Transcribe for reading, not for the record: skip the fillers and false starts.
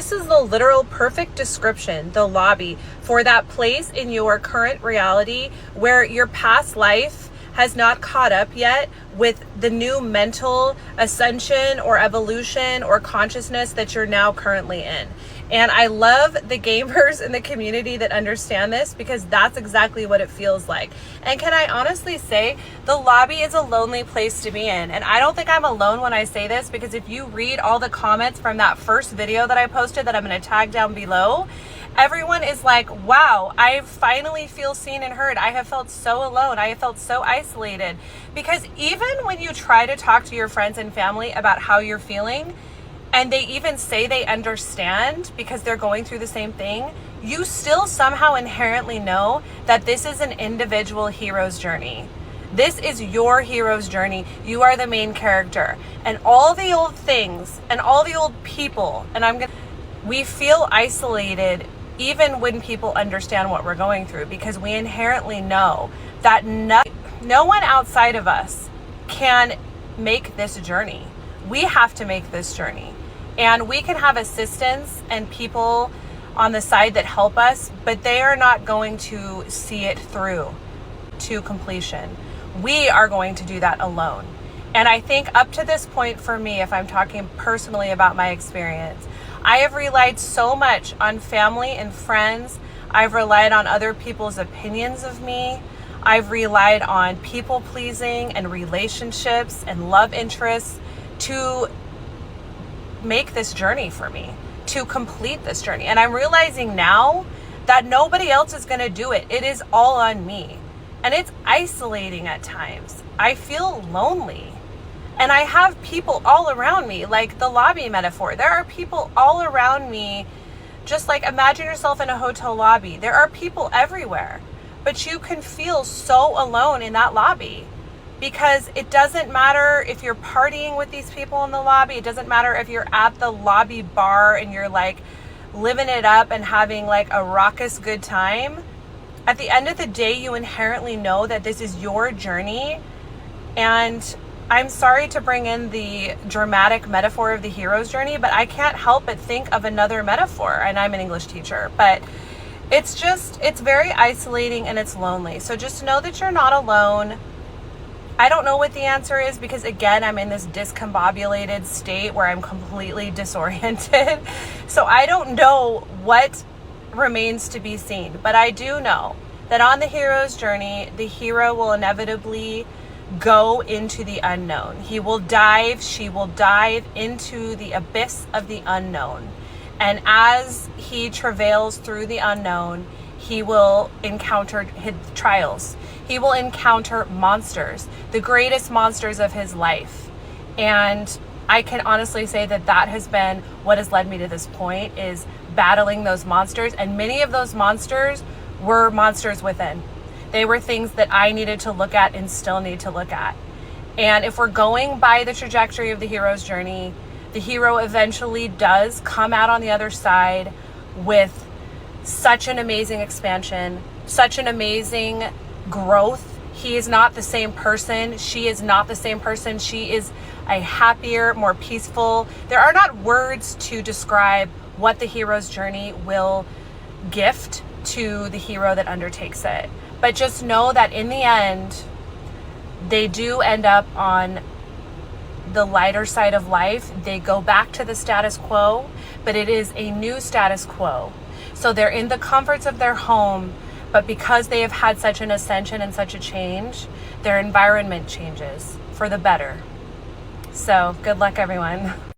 this is the literal perfect description, the lobby, for that place in your current reality where your past life has not caught up yet with the new mental ascension or evolution or consciousness that you're now currently in. And I love the gamers in the community that understand this, because that's exactly what it feels like. And can I honestly say, the lobby is a lonely place to be in. And I don't think I'm alone when I say this, because if you read all the comments from that first video that I posted that I'm going to tag down below, everyone is like, wow, I finally feel seen and heard. I have felt so alone. I have felt so isolated. Because even when you try to talk to your friends and family about how you're feeling, and they even say they understand because they're going through the same thing, you still somehow inherently know that this is an individual hero's journey. This is your hero's journey. You are the main character. And all the old things and all the old people, and we feel isolated even when people understand what we're going through, because we inherently know that no one outside of us can make this journey. We have to make this journey. And we can have assistance and people on the side that help us, but they are not going to see it through to completion. We are going to do that alone. And I think up to this point for me, if I'm talking personally about my experience, I have relied so much on family and friends. I've relied on other people's opinions of me. I've relied on people pleasing and relationships and love interests to make this journey for me, to complete this journey. And I'm realizing now that nobody else is going to do it. It is all on me. And it's isolating at times. I feel lonely. And I have people all around me, like the lobby metaphor. There are people all around me. Just like imagine yourself in a hotel lobby. There are people everywhere, but you can feel so alone in that lobby, because it doesn't matter if you're partying with these people in the lobby. It doesn't matter if you're at the lobby bar and you're like living it up and having like a raucous good time. At the end of the day, you inherently know that this is your journey. And I'm sorry to bring in the dramatic metaphor of the hero's journey, but I can't help but think of another metaphor. And I'm an English teacher, but it's very isolating and it's lonely. So just know that you're not alone. I don't know what the answer is, because again, I'm in this discombobulated state where I'm completely disoriented. So I don't know what remains to be seen, but I do know that on the hero's journey, the hero will inevitably go into the unknown. She will dive into the abyss of the unknown. And as he travails through the unknown, he will encounter his trials. He will encounter monsters, the greatest monsters of his life. And I can honestly say that that has been what has led me to this point, is battling those monsters. And many of those monsters were monsters within. They were things that I needed to look at and still need to look at. And if we're going by the trajectory of the hero's journey, the hero eventually does come out on the other side with such an amazing expansion, such an amazing growth. He is not the same person. She is not the same person. She is a happier, more peaceful. There are not words to describe what the hero's journey will gift to the hero that undertakes it. But just know that in the end, they do end up on the lighter side of life. They go back to the status quo, but it is a new status quo. So they're in the comforts of their home, but because they have had such an ascension and such a change, their environment changes for the better. So good luck, everyone.